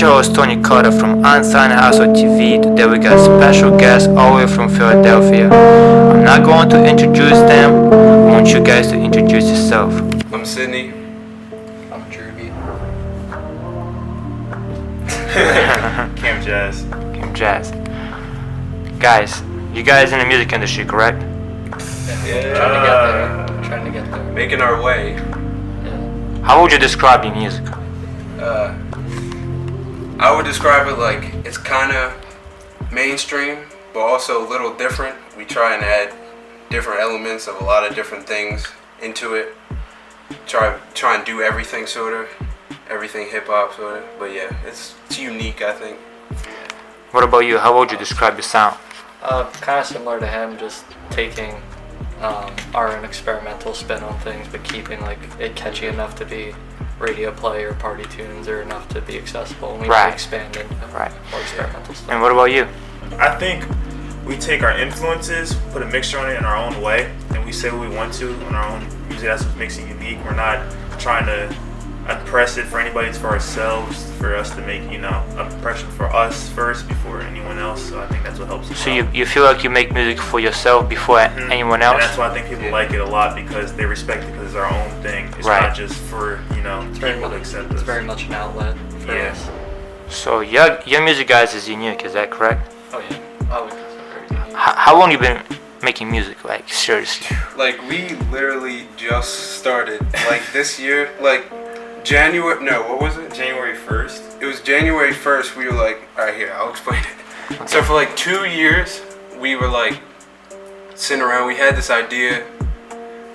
your host Tony Karter from Unsigned Household TV. Today we got a special guest all the way from Philadelphia. I'm not going to introduce them. I want you guys to introduce yourself. I'm Sydney. I'm Druby. Cam Jazz. Kim Jazz. Guys, you guys in the music industry, correct? Trying to get there. Making our way. Yeah. How would you describe your music? I would describe it like it's kind of mainstream, but also a little different. We try and add different elements of a lot of different things into it. Try and do everything sort of, everything hip hop sort of. But yeah, it's unique, I think. What about you? How would you describe your sound? Kind of similar to him, just taking our own experimental spin on things, but keeping like it catchy enough to be radio play or party tunes, or enough to be accessible. And we Right. expand into more experimental stuff. And what about you? I think we take our influences, put a mixture on it in our own way, and we say what we want to on our own music. That's what makes it unique. We're not trying to impress it for anybody. It's for ourselves, for us to make, an impression for us first before anyone else. So I think that's what helps us So out. you feel like you make music for yourself before anyone else? And that's why I think people like it a lot, because they respect it because it's our own thing. It's Right. not just for, people to accept us. It's very much an outlet for Yeah. us. So your music, guys, is unique. Is that correct? Oh yeah, I would consider it unique. How long you been making music? Like seriously? Like we literally just started. Like this year, like January. No, what was it? January 1st. It was January 1st. We were like, all right, here, I'll explain it. So for like 2 years, we were like sitting around. We had this idea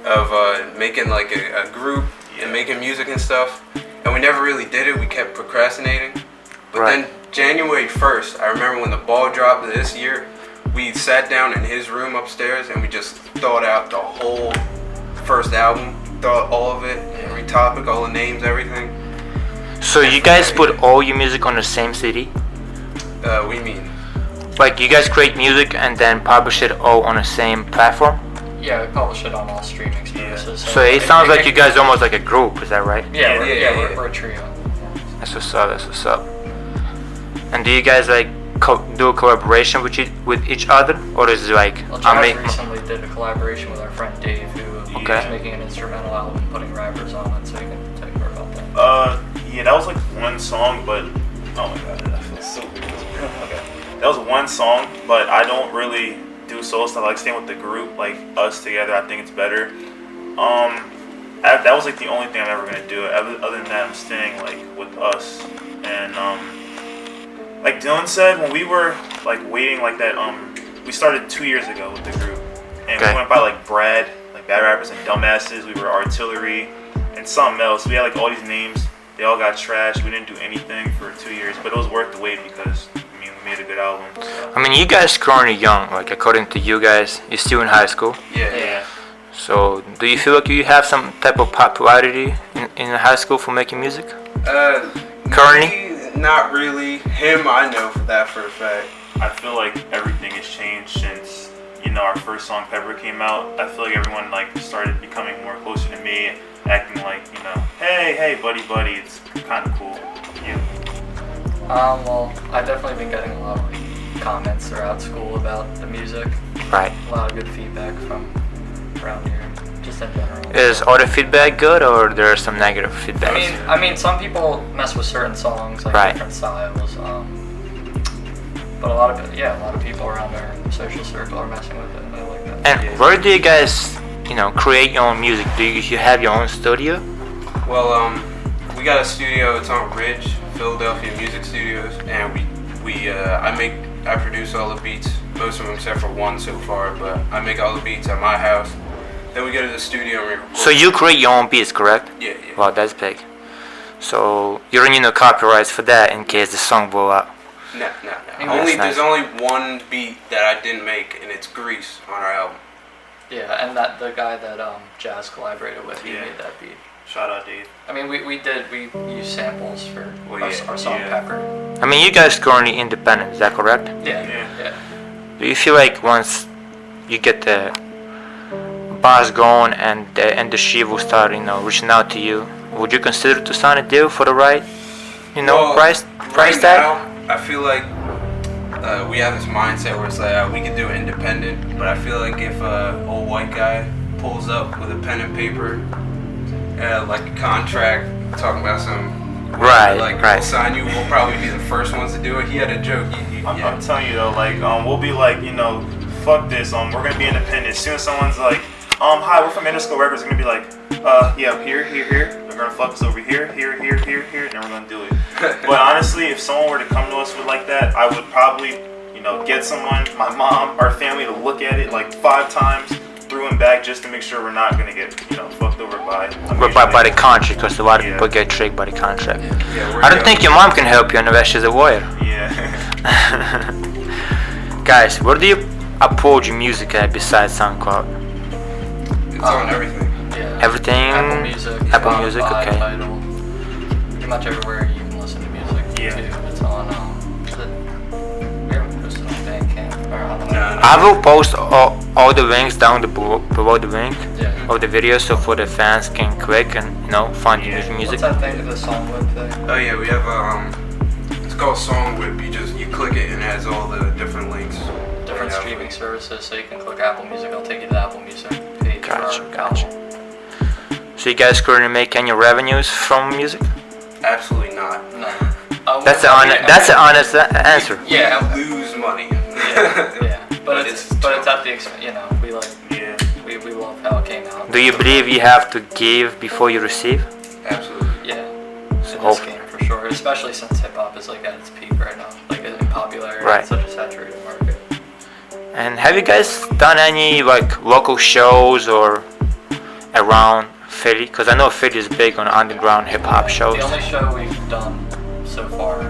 of making like a group and making music and stuff, and we never really did it. We kept procrastinating. But Right. then January 1st, I remember when the ball dropped this year, we sat down in his room upstairs and we just thought out the whole first album, thought all of it, every topic, all the names, everything. So you guys put all your music on the same CD? We mean, Like you guys create music and then publish it all on the same platform? Yeah, we publish it on all streaming services. So it sounds like you guys almost like a group. Is that right? Yeah, Yeah. we're a trio. That's what's up. That's what's up. And do you guys like do a collaboration with each other, or is it like Well, I Jazz make? recently did a collaboration with our friend Dave, who Okay. is making an instrumental album, putting rappers on it, so you can tell you more about that. Yeah, that was like one song, but oh my god, that feels so weird. Okay, that was one song, but I don't really do solo stuff. I like staying with the group, like us together. I think it's better. That was like the only thing I'm ever gonna do. Other than that, I'm staying like with us. And like Dylan said, when we were like waiting like that, we started 2 years ago with the group, and Okay. we went by like Brad, like Bad Rappers and Dumbasses. We were Artillery and something else. We had like all these names. They all got trashed. We didn't do anything for 2 years, but it was worth the wait because we made a good album. So. I mean, you guys currently young. Like according to you guys, you're still in high school. yeah. So do you feel like you have some type of popularity in high school for making music? Currently? Me, not really. Him, I know for that for a fact. I feel like everything has changed since our first song Pepper came out. I feel like everyone like started becoming more closer to me, acting like hey buddy, it's kind of cool. You? Well, I've definitely been getting a lot of comments throughout school about the music. Right. A lot of good feedback from around here, just in general. Is all the feedback good, or there are some negative feedback? I mean, some people mess with certain songs, like Right. different styles. But a lot of people around our social circle are messing with it, and I like that. And where do you guys, create your own music? Do you have your own studio? Well, we got a studio. It's on Ridge, Philadelphia Music Studios, and I produce all the beats, most of them except for one so far. But I make all the beats at my house. Then we go to the studio and we record. So you create your own beats, correct? Yeah. Wow, that's big. So you don't need no copyrights for that in case the song blow up. No. Oh, that's There's nice. only one beat that I didn't make, and it's Grease on our album. Yeah, and that the guy that Jazz collaborated with, he Yeah. made that beat. Shout out Dave. I mean, we used samples for Well, our song yeah. Pepper. I mean, you guys currently independent, is that correct? Yeah. Do you feel like once you get the buzz going and the industry will start, reaching out to you, would you consider to sign a deal for the ride? price right tag? now, I feel like we have this mindset where it's like we can do it independent, but I feel like if a old white guy pulls up with a pen and paper, like a contract, talking about some Right, we'll sign you, we'll probably be the first ones to do it. He had a joke. I'm telling you though, like we'll be like, fuck this. We're gonna be independent. As soon as someone's like, hi, we're from Interscope Records, we're gonna be like, yeah, here. They're gonna fuck us over here, and then we're gonna do it. But honestly, if someone were to come to us with like that, I would probably, get someone, my mom, our family, to look at it like 5 times through and back just to make sure we're not gonna get, fucked over by the contract, because a lot of people get tricked by the contract. Yeah, I don't think your mom can help you unless she's a lawyer. Yeah. Guys, where do you upload your music at besides SoundCloud? It's on everything. Yeah. Everything? Apple Music. Apple Music, Spotify, okay. Tidal, pretty much everywhere you can listen to music. Yeah. Too. It's on. We haven't posted on Bandcamp or on the. No. I will post all the links down below the link Yeah. of the video, so for the fans can click and find the music. What's that thing? The song whip thing? Oh yeah, we have it's called Song Whip. You click it and it has all the different links. Different streaming services, so you can click Apple Music. I'll take you to the Apple Music page. Gotcha. So you guys currently make any revenues from music? Absolutely not. No. That's an honest answer. Yeah. We lose money. Yeah. But it's at the expense. We like. Yeah. We love how it came out. Do you believe you have to give before you receive? Absolutely. Yeah. So In this game for sure, especially since hip hop is like at its peak right now, like in popularity. Right. It's such a saturated market. And have you guys done any like local shows or around Philly? Because I know Philly is big on underground hip hop shows. The only show we've done so far,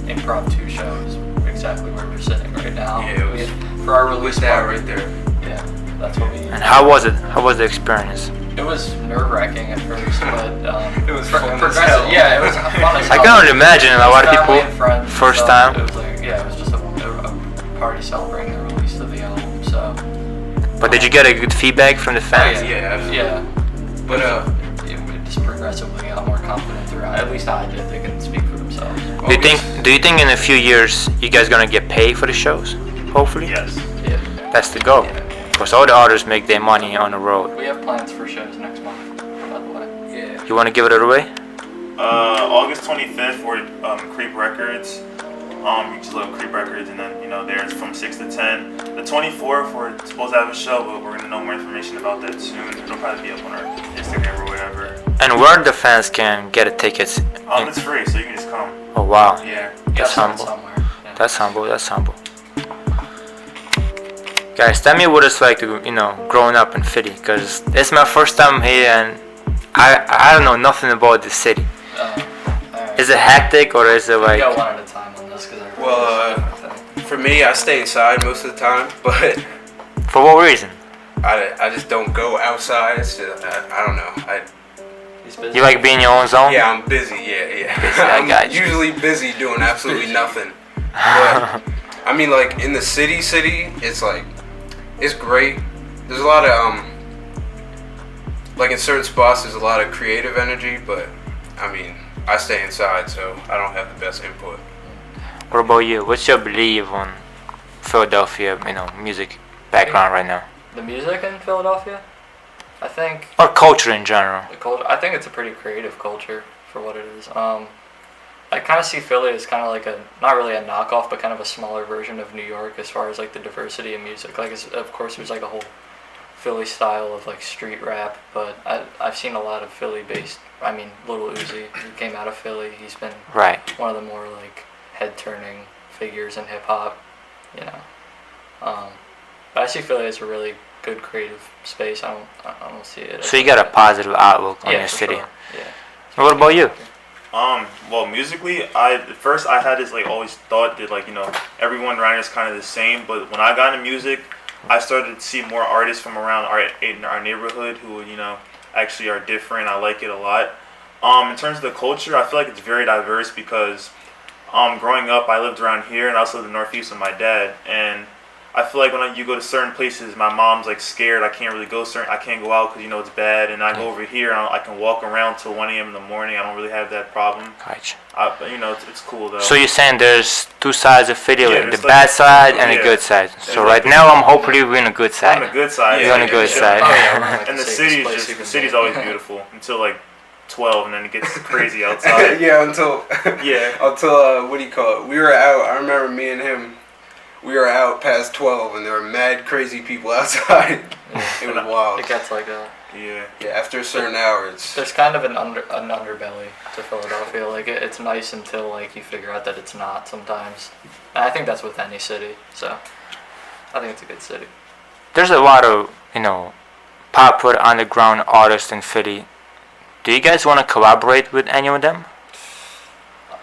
Improv 2 shows, exactly where we're sitting right now. Yeah, it was for our release that party. right there. Yeah, that's what we. And how was it? How was the experience? It was nerve-wracking at first, but It was fun as progressive. hell. Yeah, it was fun as I hell. can only imagine a lot of Family and people friends and first stuff. time. It was like, it was just a party celebrating the release of the album. So. But did you get a good feedback from the fans? Yeah, absolutely. Yeah. But we just progressively got more confident throughout. At least I did. They can speak for themselves. Do you think in a few years you guys gonna get paid for the shows? Hopefully. Yes. Yeah. That's the goal. Because all the artists make their money on the road. We have plans for shows next month, by the way. yeah. You want to give it away? August 25th, we're Creep Records. You just look Creep Records, and then there's from 6 to 10. The 24th, we're supposed to have a show, but we're gonna know more information about that soon. It'll probably be up on our Instagram or whatever. And where the fans can get the tickets? It's free, so you can just come. Oh wow. Yeah. That's humble. Somewhere. Yeah. That's humble. Guys, tell me what it's like to growing up in Philly, because it's my first time here and I don't know nothing about the city. Alright. Is it hectic or is it We like? go one at a time on this because For me, I stay inside most of the time, but For what reason? I just don't go outside. It's just, I don't know. he's busy. You like being in your own zone? Yeah, I'm busy. Yeah. I I'm got you. usually busy doing absolutely nothing. But I mean, like in the city, it's like it's great. There's a lot of like in certain spots, there's a lot of creative energy, but I mean, I stay inside, so I don't have the best input. What about you? What's your belief on Philadelphia, music background right now? The music in Philadelphia, I think. Or culture in general? The culture. I think it's a pretty creative culture for what it is. I kind of see Philly as kind of like not really a knockoff, but kind of a smaller version of New York as far as like the diversity of music. Like, of course, there's like a whole Philly style of like street rap, but I've seen a lot of Philly-based. I mean, Lil Uzi, he came out of Philly. He's been Right. one of the more like head-turning figures in hip hop, But I see Philly as a really good creative space. I don't see it. So you got a positive outlook on your for city. Sure. Yeah. And what about you? Well, musically, at first I had this always thought that everyone around is kind of the same, but when I got into music, I started to see more artists from around our neighborhood who actually are different. I like it a lot. In terms of the culture, I feel like it's very diverse because growing up I lived around here and I also lived in the Northeast with my dad, and I feel like when you go to certain places, my mom's like scared. I can't really go I can't go out because it's bad. And I go over here and I can walk around till 1 a.m. in the morning. I don't really have that problem. Gotcha. But it's cool though. So you're saying there's two sides of Philly, Yeah, like the there's bad side and yeah, the good side. So exactly. right now, I'm hopefully we're in a good side. On the good side. You're on the good side. Oh, yeah, we're like And the safest place you can city's be. always beautiful until like 12, and then it gets crazy outside. Yeah, until what do you call it? We were out. I remember me and him. We were out past 12, and there were mad crazy people outside. It was wild. It gets like that. Yeah, after a certain hour, it's There's kind of an underbelly to Philadelphia. Like it's nice until like you figure out that it's not sometimes. And I think that's with any city. So I think it's a good city. There's a lot of popular underground artists in Philly. Do you guys want to collaborate with any of them?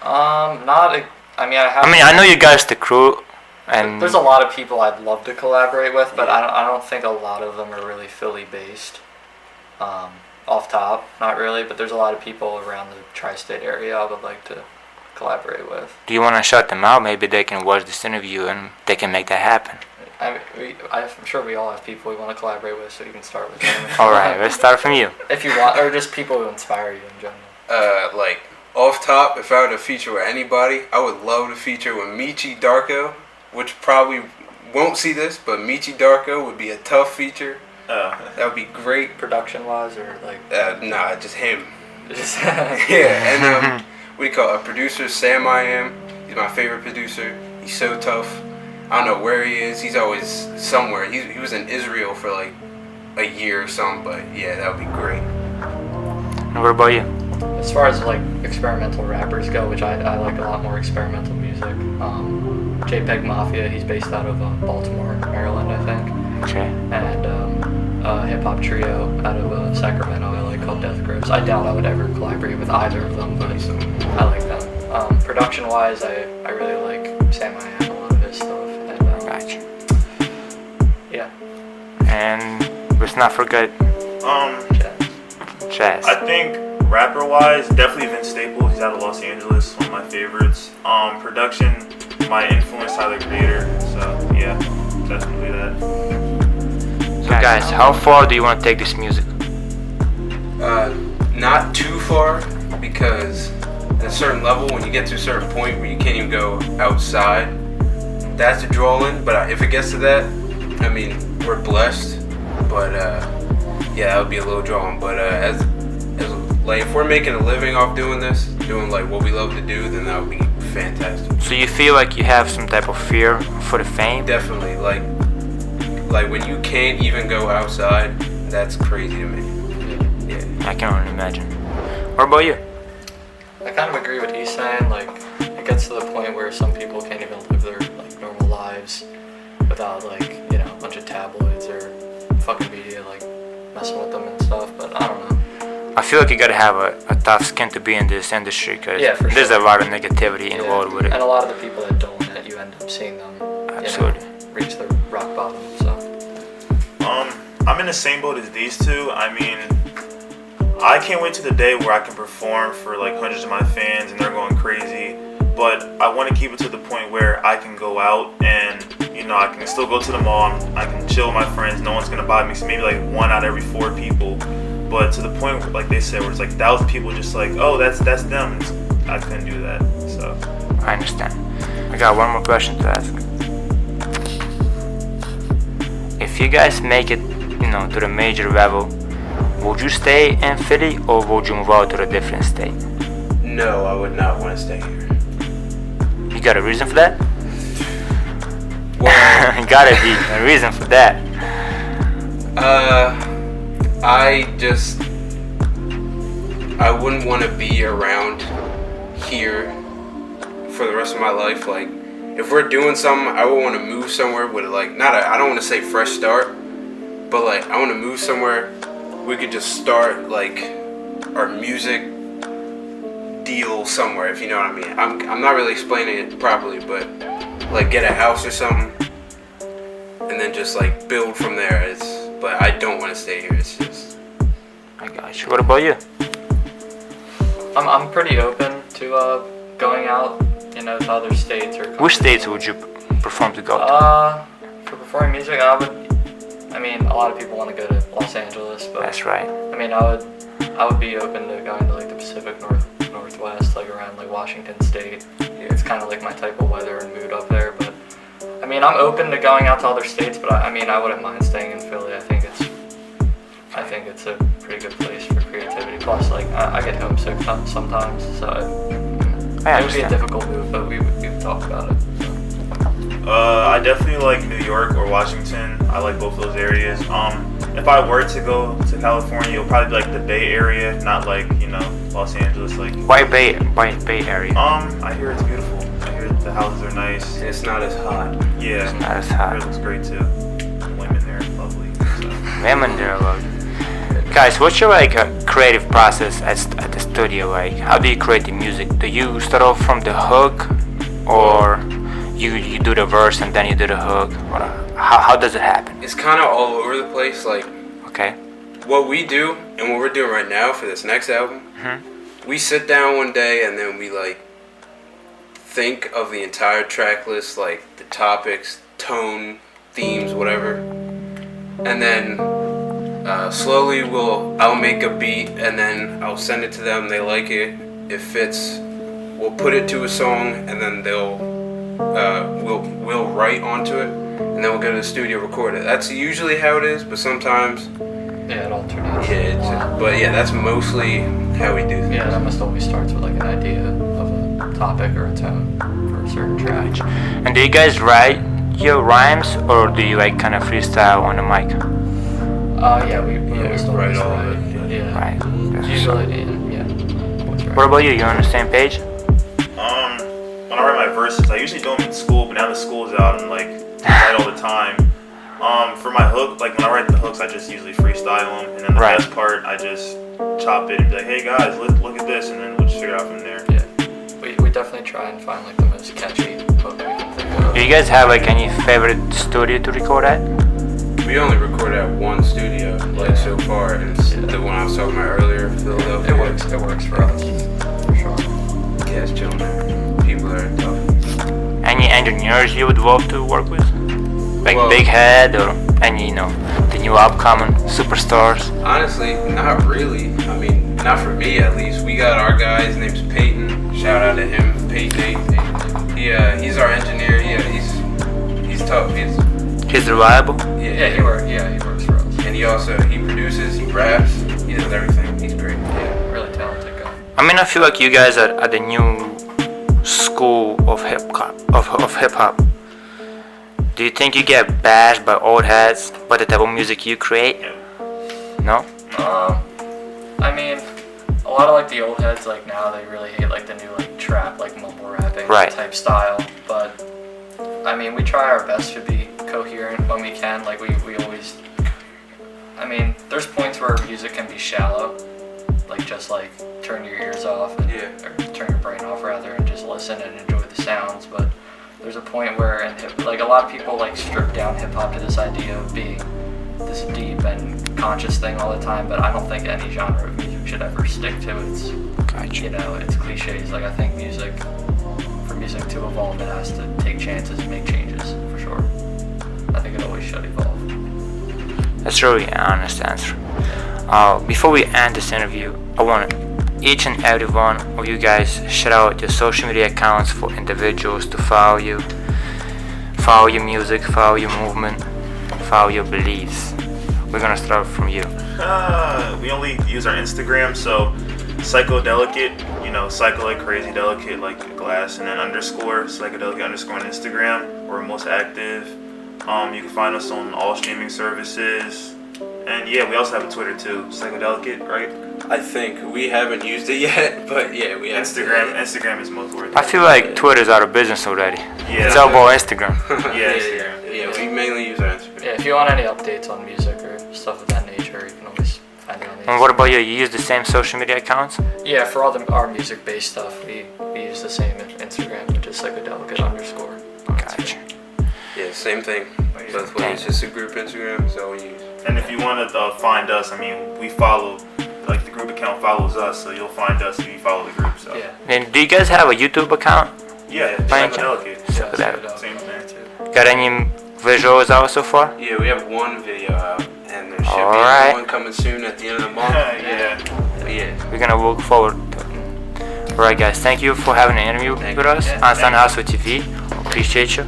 Not. I mean, I know you guys the crew, and there's a lot of people I'd love to collaborate with, but I don't think a lot of them are really Philly based. Off top, not really, but there's a lot of people around the tri-state area I would like to collaborate with. Do you want to shout them out? Maybe they can watch this interview and they can make that happen. I'm sure we all have people we want to collaborate with, so you can start with them. All right, let's start from you. If you want, or just people who inspire you in general. like off top. If I were to feature with anybody, I would love to feature with Michi Darko, which probably won't see this, but Michi Darko would be a tough feature. That would be great. Production-wise, or like? Nah, just him. Just Yeah, and what do you call it? A producer, Sam I Am. He's my favorite producer. He's so tough. I don't know where he is. He's always somewhere. He was in Israel for like a year or something, but yeah, that would be great. And what about you? As far as like experimental rappers go, which I like a lot more experimental music. JPEG Mafia, he's based out of Baltimore, Maryland, I think. Okay. And a hip hop trio out of Sacramento, LA called Death Grips. I doubt I would ever collaborate with either of them, but I like them. Production wise, I really like Sam I Am, a lot of his stuff. And, Gotcha. Yeah. And let's not forget Jazz. I think rapper wise, definitely Vince Staples. He's out of Los Angeles, one of my favorites. Production, my influence, Tyler Creator. So yeah, definitely that. So guys, how far do you want to take this music? Not too far, because at a certain level, when you get to a certain point where you can't even go outside, that's a draw in. But if it gets to that, I mean, we're blessed. But yeah, that would be a little draw in. But as like if we're making a living off doing this, doing like what we love to do, then that would be fantastic. So you feel like you have some type of fear for the fame? Definitely, like when you can't even go outside, that's crazy to me. Yeah. I can only imagine. What about you? I kind of agree with he's saying. Like, it gets to the point where some people can't even live their like normal lives without like a bunch of tabloids or fucking media like messing with them and stuff. But I don't know. I feel like you gotta have a tough skin to be in this industry, because Yeah, for there's sure. a lot of negativity involved with it. And a lot of the people that don't, that you end up seeing them, Absolutely. reach the rock bottom. So. I'm in the same boat as these two. I mean, I can't wait to the day where I can perform for like hundreds of my fans and they're going crazy. But I want to keep it to the point where I can go out and I can still go to the mall. I can chill with my friends. No one's gonna bother me. So maybe like 1 out of every 4 people. But to the point where, like they said, where it's like 1,000 people just like, oh, that's them. I couldn't do that. So I understand. I got one more question to ask. If you guys make it, to the major level, would you stay in Philly or would you move out to a different state? No, I would not want to stay here. You got a reason for that? Well, Gotta be a reason for that. I wouldn't want to be around here for the rest of my life. Like, if we're doing something, I would want to move somewhere with like, I don't want to say fresh start, but like, I want to move somewhere we could just start like our music deal somewhere, if you know what I mean. I'm not really explaining it properly, but like get a house or something and then just like build from there. But I don't want to stay here. It's just. I got you. What about you? I'm pretty open to going out, to other states or. Which states would you prefer to go to? For Performing music, I mean, a lot of people want to go to Los Angeles, but That's right. I mean, I would be open to going to like the Pacific Northwest, like around like Washington State. It's kind of like my type of weather and mood up there. But I mean, I'm open to going out to other states, but I mean, I wouldn't mind staying in Philly. I think it's a pretty good place for creativity. Plus, like I get homesick sometimes, so it would be a difficult move, but we would talk about it. I definitely like New York or Washington. I like both those areas. If I were to go to California, it'll probably be like the Bay Area, not like, you know, Los Angeles. Like Why Bay Area? I hear it's beautiful. I hear the houses are nice. It's not as hot. Yeah, It's not as hot. It looks great too. The women there are lovely. So. Women there are lovely. Guys, what's your like creative process at the studio? Like, how do you create the music? Do you start off from the hook, or you do the verse and then you do the hook? Or how does it happen? It's kind of all over the place. Like Okay. what we do and what we're doing right now for this next album, we sit down one day and then we like think of the entire track list, like the topics, tone, themes, whatever, and then slowly I'll make a beat and then I'll send it to them. They like it, it fits. We'll put it to a song and then we'll write onto it and then we'll go to the studio, record it. That's usually how it is, but sometimes It alternates. but yeah, that's mostly how we do things. Yeah, it almost always starts with like an idea of a topic or a tone for a certain track. And do you guys write your rhymes, or do you like kind of freestyle on the mic? Yeah, we always write all of write. it. Yeah. Right. That's Usually, yeah. Always What write. about you? You on the same page? When I write my verses, I usually do them in school, but now that school's out, I'm like, I write all the time. For my hook, like when I write the hooks, I just usually freestyle them, and then the best part, I just chop it and be like, hey guys, look at this, and then we'll just figure it out from there. Yeah. We definitely try and find like the most catchy hook we can think of. Do you guys have like any favorite studio to record at? We only record at one studio, like so far, and it's the one I was talking about earlier, Philadelphia. It works for us, for sure. Yeah, it's chilling there. People are tough. Any engineers you would love to work with? Like Well- Big Head or any, the new upcoming superstars? Honestly, not really. I mean, not for me at least. We got our guy, his name's Peyton. Shout out to him, Peyton. He's our engineer. He's tough. He's reliable? Yeah, he works for us. And he produces, he raps, he does everything. He's great. Yeah, really talented guy. I mean, I feel like you guys are at the new school of hip hop. Do you think you get bashed by old heads by the type of music you create? No? I mean, a lot of like the old heads like now they really hate like the new like trap like mumble rapping type style. But I mean, we try our best to be coherent when we can. Like we always. I mean, there's points where music can be shallow, like just like turn your ears off and, or turn your brain off rather, and just listen and enjoy the sounds. But there's a point where like a lot of people like strip down hip hop to this idea of being this deep and conscious thing all the time, but I don't think any genre of music should ever stick to its its cliches. Like I think for music to evolve, it has to take chances and make changes for sure. I think it always should evolve. That's really an honest answer. Before we end this interview, I want each and every one of you guys shout out your social media accounts for individuals to follow you, follow your music, follow your movement, follow your beliefs. We're gonna start from you. We only use our Instagram, so PSYCHODELICATE, psycho like crazy, delicate like glass, and then underscore PSYCHODELICATE underscore on Instagram. We're most active. You can find us on all streaming services. And yeah, we also have a Twitter too, PSYCHODELICATE, right? I think we haven't used it yet, but yeah, we have. Instagram is most worth it. I feel like Twitter's out of business already. Yeah. It's all about Instagram. Yeah, we mainly use our Instagram. Yeah, if you want any updates on music or stuff of that nature, you can always find it on the And what about you? You use the same social media accounts? Yeah, for all our music-based stuff, we use the same Instagram, which is PSYCHODELICATE underscore. Gotcha. Yeah, same thing. Both ways. It's just a group Instagram, so we use. And if you want to find us, I mean, we follow, like the group account follows us, so you'll find us if you follow the group. So. Yeah. And do you guys have a YouTube account? Yeah, Fine. PSYCHODELICATE. PSYCHODELICATE. Same thing. Got any visuals out so far? Yeah, we have one video out, and there should be Alright. another one coming soon at the end of the month. Yeah. We're gonna look forward to it. Alright guys, thank you for having an interview Thank with you. us Yeah, on Sun House with TV. Appreciate you.